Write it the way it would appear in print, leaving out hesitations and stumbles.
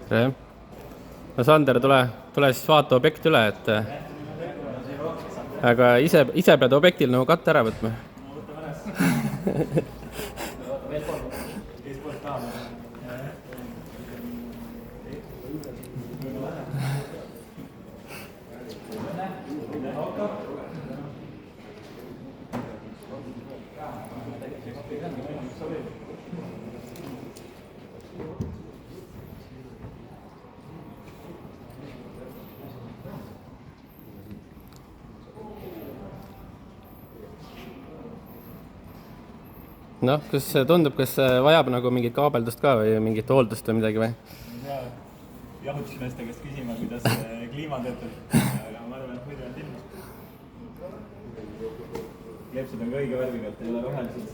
tere. No Sander, tule siis vaata objekt üle, et aga ise pead objektil nagu katte ära võtma. Noh, kas tundub, kas vajab nagu mingit kaabeldust ka või mingit hooldust või midagi või? Jahutusmeeste käest küsima, kuidas kliima töötab. Aga ma arvan, et muidu on ilma. Kleepsud on ka õige värviga, et ei ole rohelised.